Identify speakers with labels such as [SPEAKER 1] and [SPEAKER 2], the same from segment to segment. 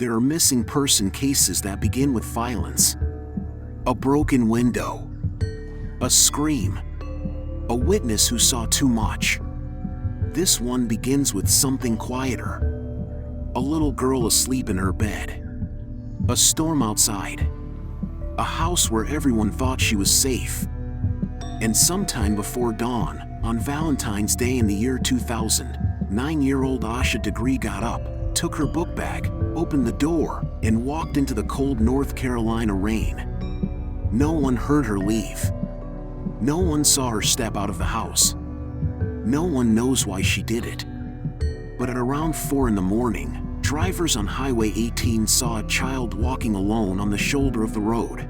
[SPEAKER 1] There are missing person cases that begin with violence. A broken window. A scream. A witness who saw too much. This one begins with something quieter. A little girl asleep in her bed. A storm outside. A house where everyone thought she was safe. And sometime before dawn, on Valentine's Day in the year 2000, 9-year-old Asha Degree got up, took her book bag, opened the door, and walked into the cold North Carolina rain. No one heard her leave. No one saw her step out of the house. No one knows why she did it. But at around 4 in the morning, drivers on Highway 18 saw a child walking alone on the shoulder of the road.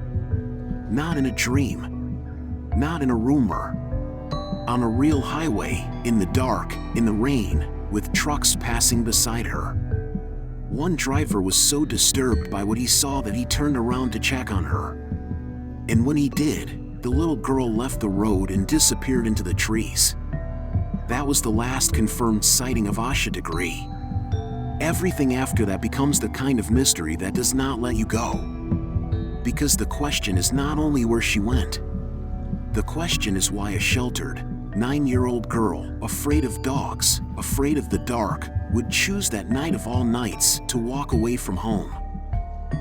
[SPEAKER 1] Not in a dream. Not in a rumor. On a real highway, in the dark, in the rain, with trucks passing beside her. One driver was so disturbed by what he saw that he turned around to check on her. And when he did, the little girl left the road and disappeared into the trees. That was the last confirmed sighting of Asha Degree. Everything after that becomes the kind of mystery that does not let you go. Because the question is not only where she went. The question is why a sheltered, 9-year-old girl, afraid of dogs, afraid of the dark, would choose that night of all nights to walk away from home.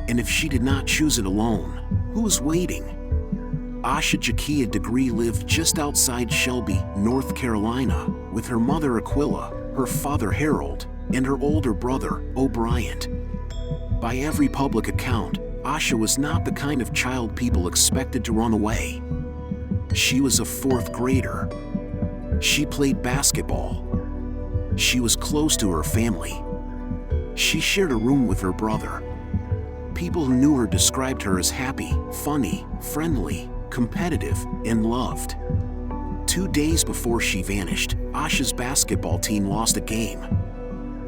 [SPEAKER 1] And if she did not choose it alone, who was waiting? Asha Degree lived just outside Shelby, North Carolina, with her mother Aquila, her father Harold, and her older brother, O'Brien. By every public account, Asha was not the kind of child people expected to run away. She was a 4th grader. She played basketball. She was close to her family. She shared a room with her brother. People who knew her described her as happy, funny, friendly, competitive, and loved. 2 days before she vanished, Asha's basketball team lost a game.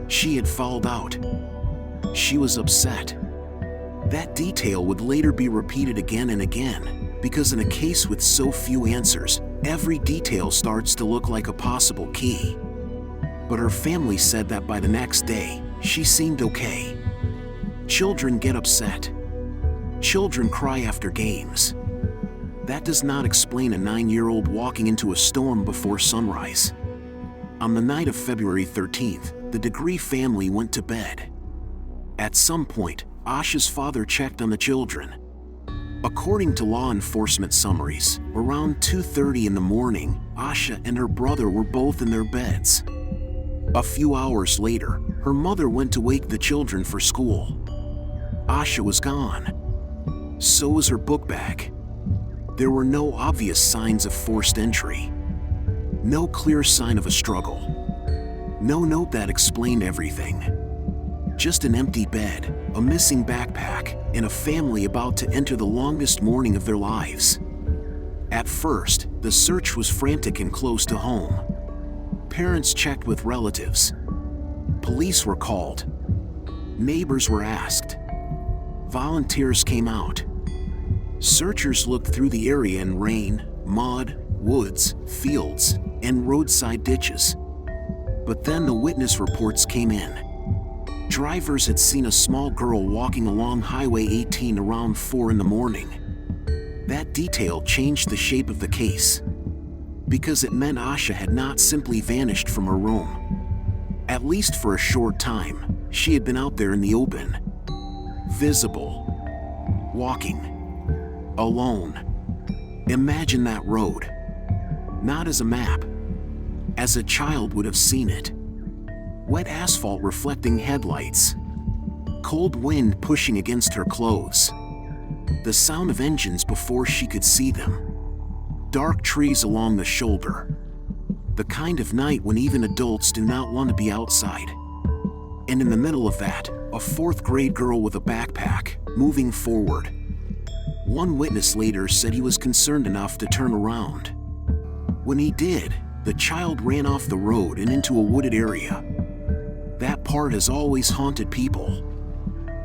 [SPEAKER 1] She had fouled out. She was upset. That detail would later be repeated again and again, because in a case with so few answers, every detail starts to look like a possible key. But her family said that by the next day, she seemed okay. Children get upset. Children cry after games. That does not explain a 9-year-old walking into a storm before sunrise. On the night of February 13th, the Degree family went to bed. At some point, Asha's father checked on the children. According to law enforcement summaries, around 2:30 in the morning, Asha and her brother were both in their beds. A few hours later, her mother went to wake the children for school. Asha was gone. So was her book bag. There were no obvious signs of forced entry. No clear sign of a struggle. No note that explained everything. Just an empty bed, a missing backpack, and a family about to enter the longest morning of their lives. At first, the search was frantic and close to home. Parents checked with relatives. Police were called. Neighbors were asked. Volunteers came out. Searchers looked through the area in rain, mud, woods, fields, and roadside ditches. But then the witness reports came in. Drivers had seen a small girl walking along Highway 18 around 4 in the morning. That detail changed the shape of the case, because it meant Asha had not simply vanished from her room. At least for a short time, she had been out there in the open. Visible. Walking. Alone. Imagine that road. Not as a map. As a child would have seen it. Wet asphalt reflecting headlights. Cold wind pushing against her clothes. The sound of engines before she could see them. Dark trees along the shoulder. The kind of night when even adults do not want to be outside. And in the middle of that, a 4th grade girl with a backpack, moving forward. One witness later said he was concerned enough to turn around. When he did, the child ran off the road and into a wooded area. That part has always haunted people.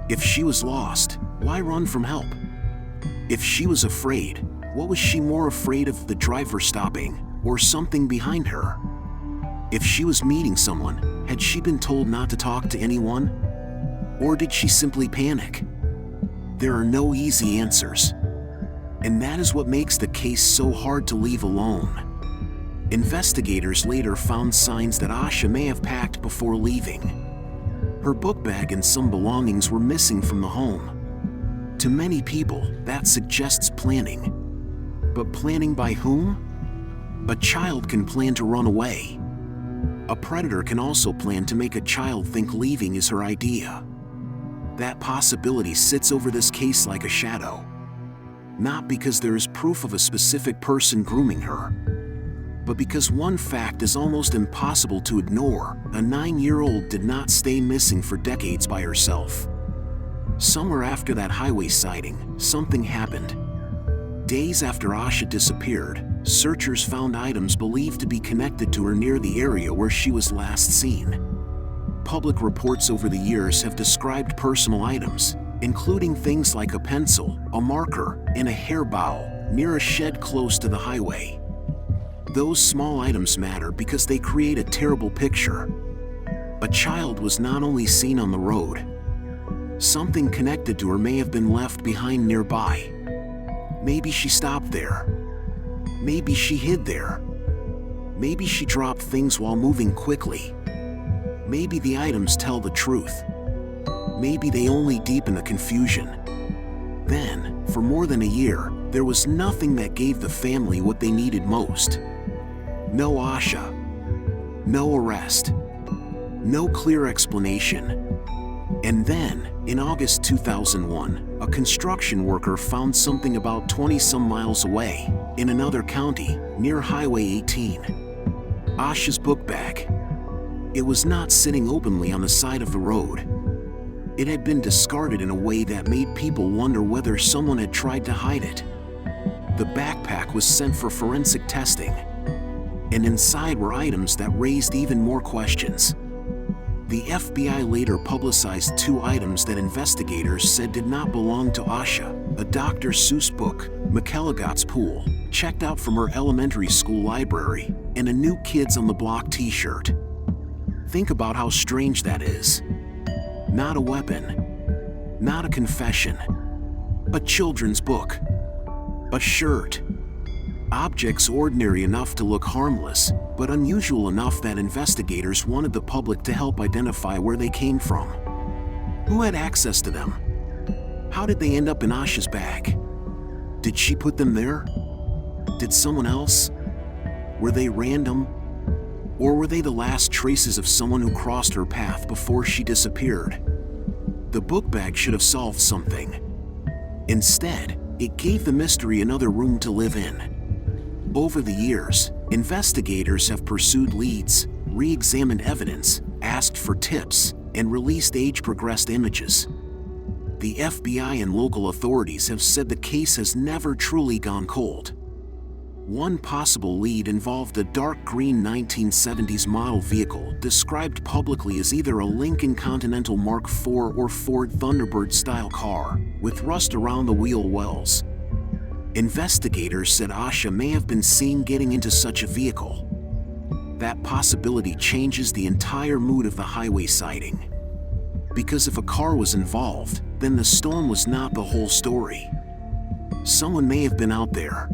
[SPEAKER 1] If she was lost, why run from help? If she was afraid, what was she more afraid of, the driver stopping, or something behind her? If she was meeting someone, had she been told not to talk to anyone? Or did she simply panic? There are no easy answers. And that is what makes the case so hard to leave alone. Investigators later found signs that Asha may have packed before leaving. Her book bag and some belongings were missing from the home. To many people, that suggests planning. But planning by whom? A child can plan to run away. A predator can also plan to make a child think leaving is her idea. That possibility sits over this case like a shadow. Not because there is proof of a specific person grooming her, but because one fact is almost impossible to ignore: a 9-year-old did not stay missing for decades by herself. Somewhere after that highway sighting, something happened. Days after Asha disappeared, searchers found items believed to be connected to her near the area where she was last seen. Public reports over the years have described personal items, including things like a pencil, a marker, and a hair bow, near a shed close to the highway. Those small items matter because they create a terrible picture. A child was not only seen on the road. Something connected to her may have been left behind nearby. Maybe she stopped there. Maybe she hid there. Maybe she dropped things while moving quickly. Maybe the items tell the truth. Maybe they only deepen the confusion. Then, for more than a year, there was nothing that gave the family what they needed most. No Asha. No arrest. No clear explanation. And then, in August 2001, a construction worker found something about 20-some miles away, in another county, near Highway 18. Asha's book bag. It was not sitting openly on the side of the road. It had been discarded in a way that made people wonder whether someone had tried to hide it. The backpack was sent for forensic testing, and inside were items that raised even more questions. The FBI later publicized 2 items that investigators said did not belong to Asha: a Dr. Seuss book, McElligott's Pool, checked out from her elementary school library, and a New Kids on the Block t-shirt. Think about how strange that is. Not a weapon, not a confession, a children's book, a shirt. Objects ordinary enough to look harmless, but unusual enough that investigators wanted the public to help identify where they came from. Who had access to them? How did they end up in Asha's bag? Did she put them there? Did someone else? Were they random? Or were they the last traces of someone who crossed her path before she disappeared? The book bag should have solved something. Instead, it gave the mystery another room to live in. Over the years, investigators have pursued leads, re-examined evidence, asked for tips, and released age-progressed images. The FBI and local authorities have said the case has never truly gone cold. One possible lead involved a dark green 1970s model vehicle described publicly as either a Lincoln Continental Mark IV or Ford Thunderbird-style car, with rust around the wheel wells. Investigators said Asha may have been seen getting into such a vehicle. That possibility changes the entire mood of the highway sighting. Because if a car was involved, then the storm was not the whole story. Someone may have been out there.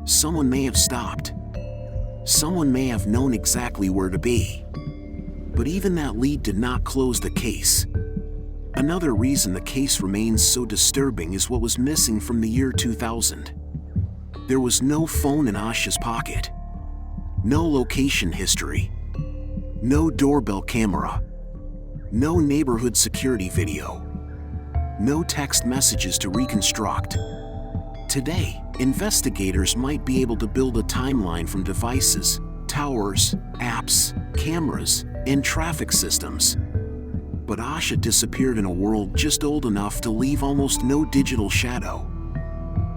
[SPEAKER 1] Someone may have stopped. Someone may have known exactly where to be. But even that lead did not close the case. Another reason the case remains so disturbing is what was missing from the year 2000. There was no phone in Asha's pocket. No location history. No doorbell camera. No neighborhood security video. No text messages to reconstruct. Today, investigators might be able to build a timeline from devices, towers, apps, cameras, and traffic systems. But Asha disappeared in a world just old enough to leave almost no digital shadow.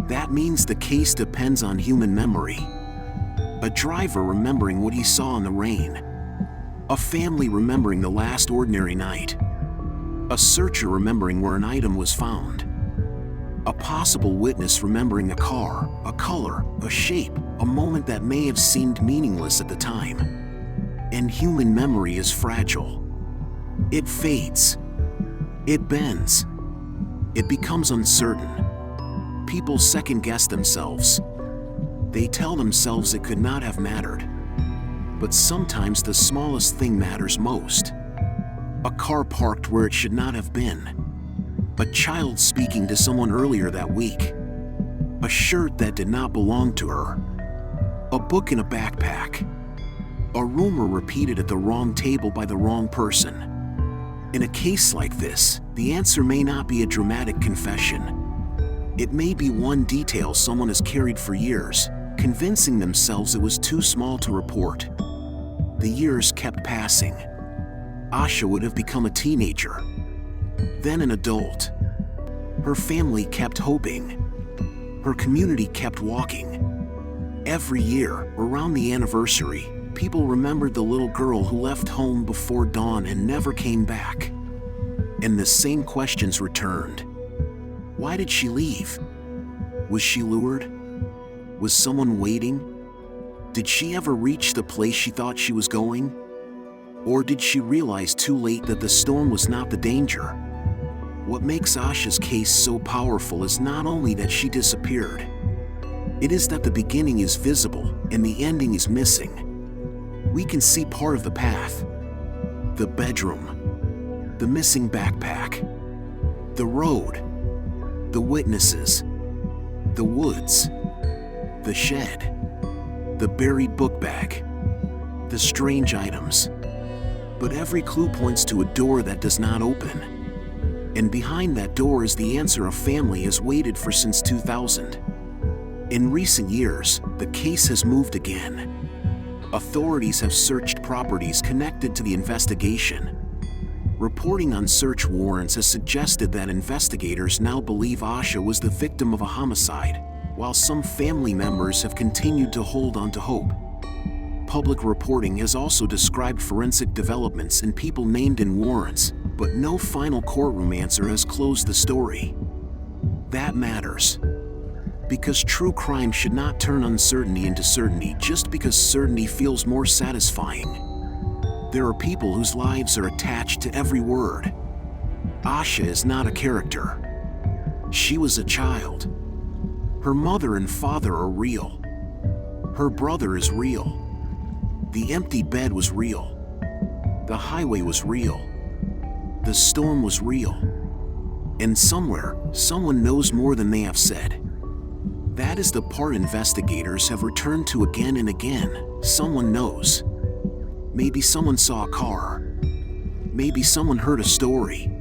[SPEAKER 1] That means the case depends on human memory. A driver remembering what he saw in the rain. A family remembering the last ordinary night. A searcher remembering where an item was found. A possible witness remembering a car, a color, a shape, a moment that may have seemed meaningless at the time. And human memory is fragile. It fades. It bends. It becomes uncertain. People second-guess themselves. They tell themselves it could not have mattered. But sometimes the smallest thing matters most. A car parked where it should not have been. A child speaking to someone earlier that week. A shirt that did not belong to her. A book in a backpack. A rumor repeated at the wrong table by the wrong person. In a case like this, the answer may not be a dramatic confession. It may be one detail someone has carried for years, convincing themselves it was too small to report. The years kept passing. Asha would have become a teenager, then an adult. Her family kept hoping. Her community kept walking. Every year, around the anniversary, people remembered the little girl who left home before dawn and never came back. And the same questions returned. Why did she leave? Was she lured? Was someone waiting? Did she ever reach the place she thought she was going? Or did she realize too late that the storm was not the danger? What makes Asha's case so powerful is not only that she disappeared. It is that the beginning is visible and the ending is missing. We can see part of the path, the bedroom, the missing backpack, the road, the witnesses, the woods, the shed, the buried book bag, the strange items. But every clue points to a door that does not open. And behind that door is the answer a family has waited for since 2000. In recent years, the case has moved again. Authorities have searched properties connected to the investigation. Reporting on search warrants has suggested that investigators now believe Asha was the victim of a homicide, while some family members have continued to hold on to hope. Public reporting has also described forensic developments and people named in warrants, but no final courtroom answer has closed the story. That matters. Because true crime should not turn uncertainty into certainty just because certainty feels more satisfying. There are people whose lives are attached to every word. Asha is not a character. She was a child. Her mother and father are real. Her brother is real. The empty bed was real. The highway was real. The storm was real. And somewhere, someone knows more than they have said. That is the part investigators have returned to again and again. Someone knows. Maybe someone saw a car. Maybe someone heard a story.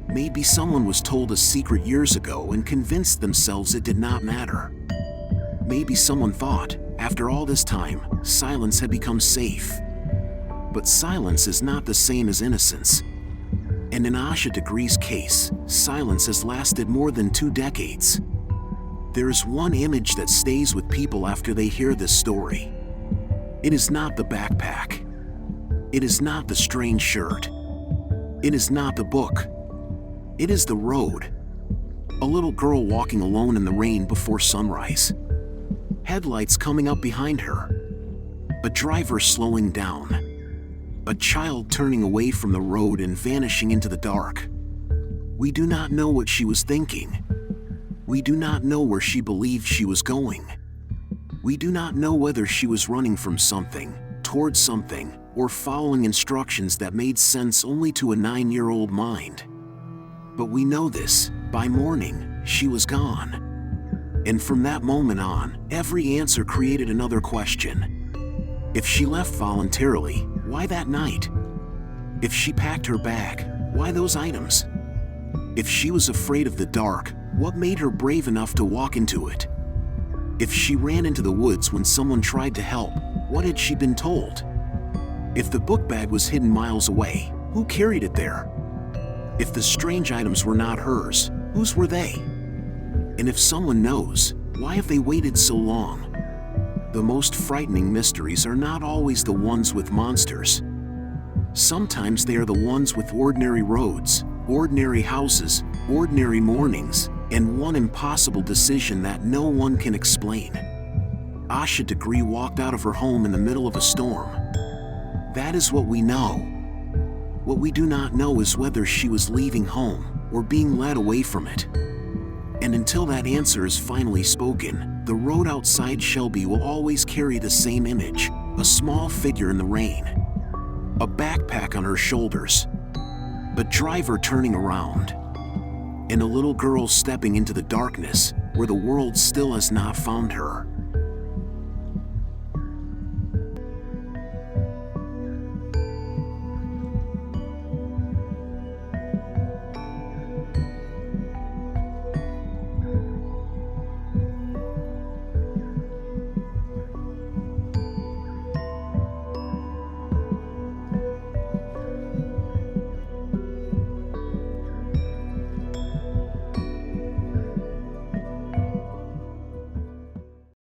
[SPEAKER 1] Maybe someone was told a secret years ago and convinced themselves it did not matter. Maybe someone thought, after all this time, silence had become safe. But silence is not the same as innocence. And in Asha Degree's case, silence has lasted more than 2 decades. There is one image that stays with people after they hear this story. It is not the backpack. It is not the strange shirt. It is not the book. It is the road. A little girl walking alone in the rain before sunrise. Headlights coming up behind her. A driver slowing down. A child turning away from the road and vanishing into the dark. We do not know what she was thinking. We do not know where she believed she was going. We do not know whether she was running from something, towards something, or following instructions that made sense only to a 9-year-old mind. But we know this, by morning, she was gone. And from that moment on, every answer created another question. If she left voluntarily, why that night? If she packed her bag, why those items? If she was afraid of the dark, what made her brave enough to walk into it? If she ran into the woods when someone tried to help, what had she been told? If the book bag was hidden miles away, who carried it there? If the strange items were not hers, whose were they? And if someone knows, why have they waited so long? The most frightening mysteries are not always the ones with monsters. Sometimes they are the ones with ordinary roads, ordinary houses, ordinary mornings, and one impossible decision that no one can explain. Asha Degree walked out of her home in the middle of a storm. That is what we know. What we do not know is whether she was leaving home or being led away from it. And until that answer is finally spoken, the road outside Shelby will always carry the same image: a small figure in the rain, a backpack on her shoulders, a driver turning around, and a little girl stepping into the darkness where the world still has not found her.